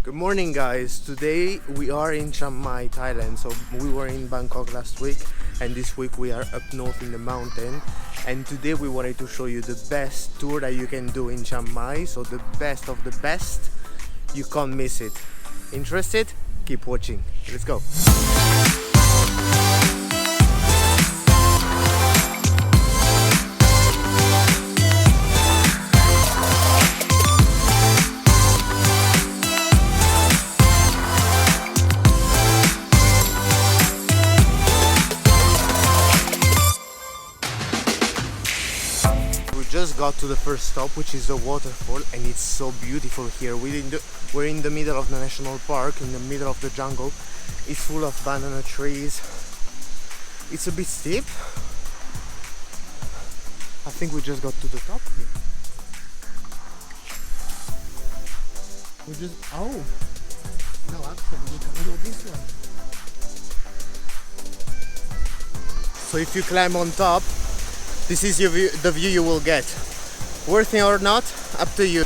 Good morning guys, today we are in Chiang Mai, Thailand. So we were in Bangkok last week and this week we are up north in the mountain, and today we wanted to show you the best tour that you can do in Chiang Mai. So the best of the best, you can't miss it. Interested? Keep watching. Let's go. Just got to the first stop, which is the waterfall, and it's so beautiful here. We're in the middle of the national park, in the middle of the jungle. It's full of banana trees. It's a bit steep. I think we just got to the top here. No, actually we can go this one. So if you climb on top, this is the view you will get. Worth it or not, up to you.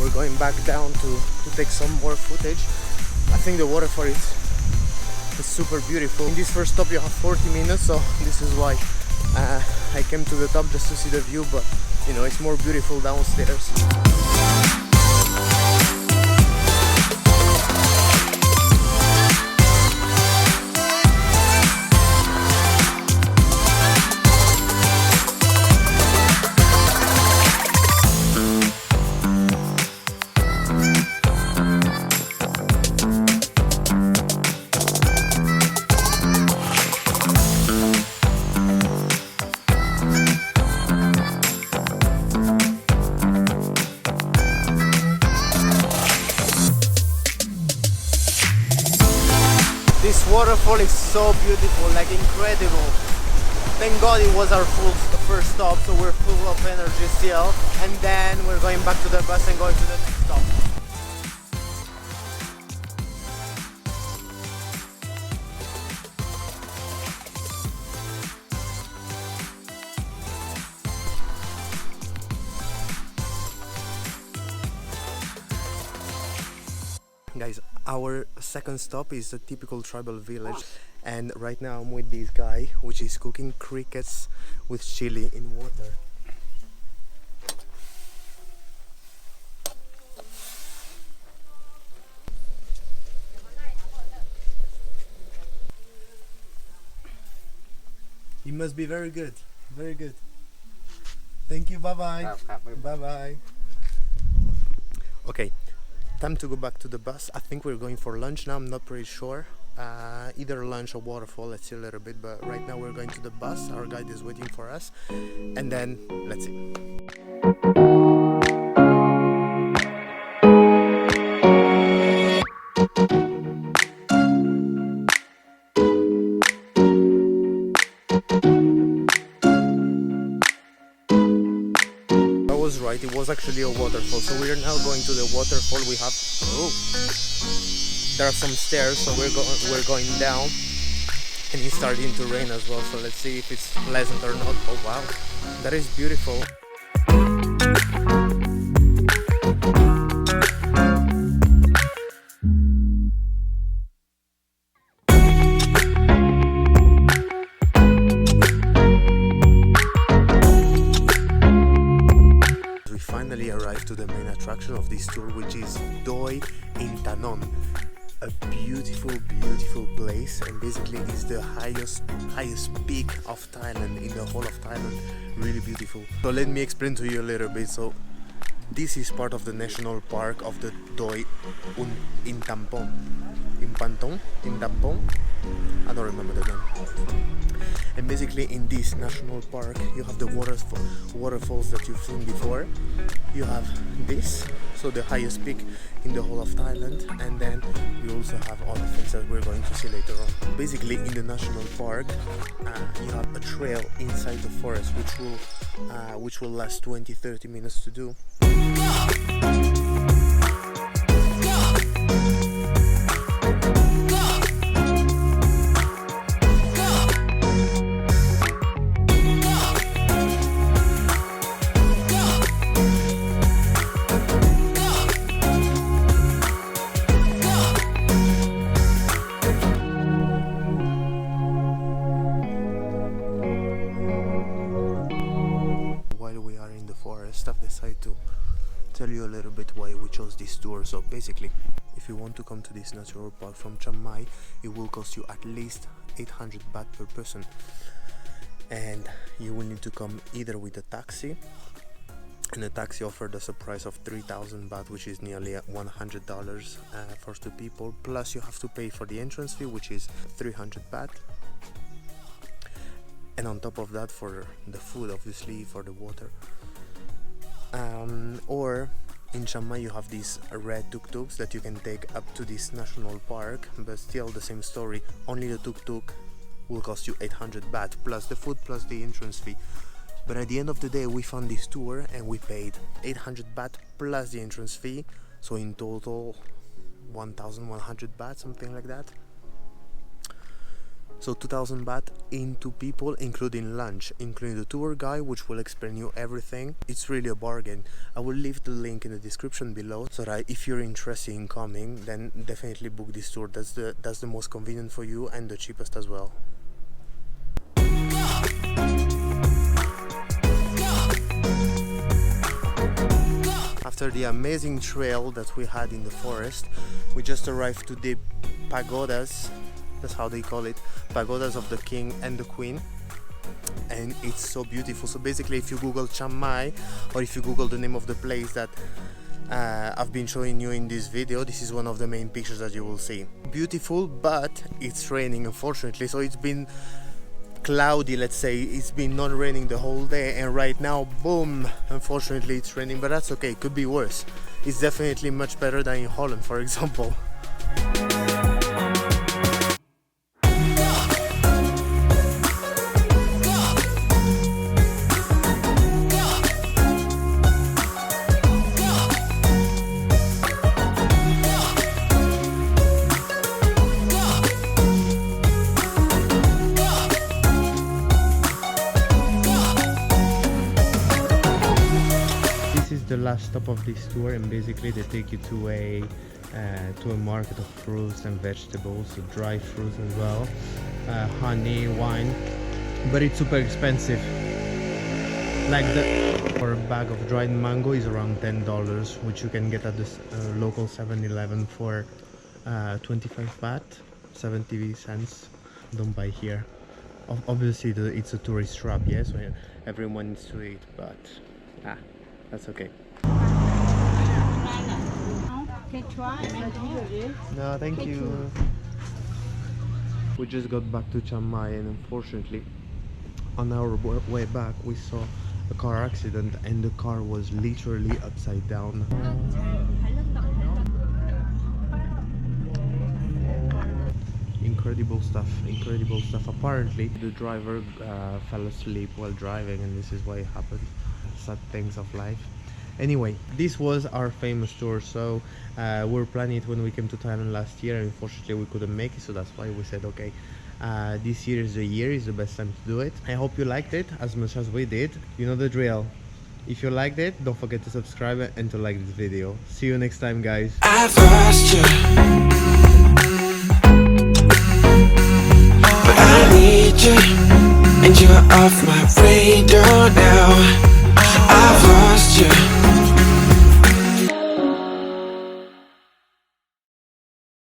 We're going back down to take some more footage. I think the waterfall is super beautiful. In this first stop you have 40 minutes, so this is why I came to the top just to see the view, but you know, it's more beautiful downstairs. This waterfall is so beautiful, like incredible. Thank God it was our first stop, so we're full of energy still. And then we're going back to the bus and going to the next stop. Guys, our second stop is a typical tribal village, and right now I'm with this guy which is cooking crickets with chili in water. It must be very good, very good. Thank you, bye bye. Bye bye. Okay. Time to go back to the bus. I think we're going for lunch now, I'm not pretty sure. Either lunch or waterfall, let's see a little bit, but right now we're going to the bus. Our guide is waiting for us, and then let's see. Right, it was actually a waterfall, so we are now going to the waterfall. We have there are some stairs, so we're going down, and it's starting to rain as well, so let's see if it's pleasant or not. Oh wow, that is beautiful. Arrived to the main attraction of this tour, which is Doi Inthanon, a beautiful place, and basically is the highest peak of Thailand, in the whole of Thailand. Really beautiful. So let me explain to you a little bit. So this is part of the national park of the Doi Inthanon. I don't remember the name. And basically in this national park you have the waterfalls that you've seen before. You have this, so the highest peak in the whole of Thailand, and then you also have all the things that we're going to see later on. Basically in the national park you have a trail inside the forest which will last 20-30 minutes to do. decide to tell you a little bit why we chose this tour. So basically, if you want to come to this natural park from Chiang Mai, it will cost you at least 800 baht per person, and you will need to come either with a taxi, and the taxi offered us a price of 3,000 baht, which is nearly $100 for 2 people, plus you have to pay for the entrance fee, which is 300 baht, and on top of that for the food, obviously, for the water. Or in Chiang Mai you have these red tuk-tuks that you can take up to this national park, but still the same story, only the tuk-tuk will cost you 800 baht plus the food plus the entrance fee. But at the end of the day we found this tour and we paid 800 baht plus the entrance fee, so in total 1,100 baht, something like that. So 2,000 baht in 2 people, including lunch, including the tour guide, which will explain you everything. It's really a bargain. I will leave the link in the description below, so that if you're interested in coming, then definitely book this tour. That's the most convenient for you and the cheapest as well. After the amazing trail that we had in the forest, we just arrived to the pagodas. That's how they call it, pagodas of the king and the queen, and it's so beautiful. So basically, if you Google Chiang Mai, or if you Google the name of the place that I've been showing you in this video, this is one of the main pictures that you will see. Beautiful, but it's raining, unfortunately. So it's been cloudy, let's say. It's been not raining the whole day, and right now, boom, unfortunately it's raining, but that's okay, could be worse. It's definitely much better than in Holland, for example. The last stop of this tour, and basically they take you to a market of fruits and vegetables, so dry fruits as well, honey, wine, but it's super expensive. Like for a bag of dried mango is around $10, which you can get at this local 7-Eleven for 25 baht, 70 cents. Don't buy here. Obviously it's a tourist trap, yes, so everyone needs to eat, but that's okay. No, thank you. We just got back to Chiang Mai, and unfortunately on our way back we saw a car accident, and the car was literally upside down. Incredible stuff, incredible stuff. Apparently the driver fell asleep while driving, and this is why it happened. Sad things of life. Anyway, this was our famous tour. So we were planning it when we came to Thailand last year, and unfortunately we couldn't make it, so that's why we said okay, this year is the best time to do it. I hope you liked it as much as we did. You know the drill. If you liked it, don't forget to subscribe and to like this video. See you next time, guys. I've lost you, but I need you, and you're off my radar now. I've lost you.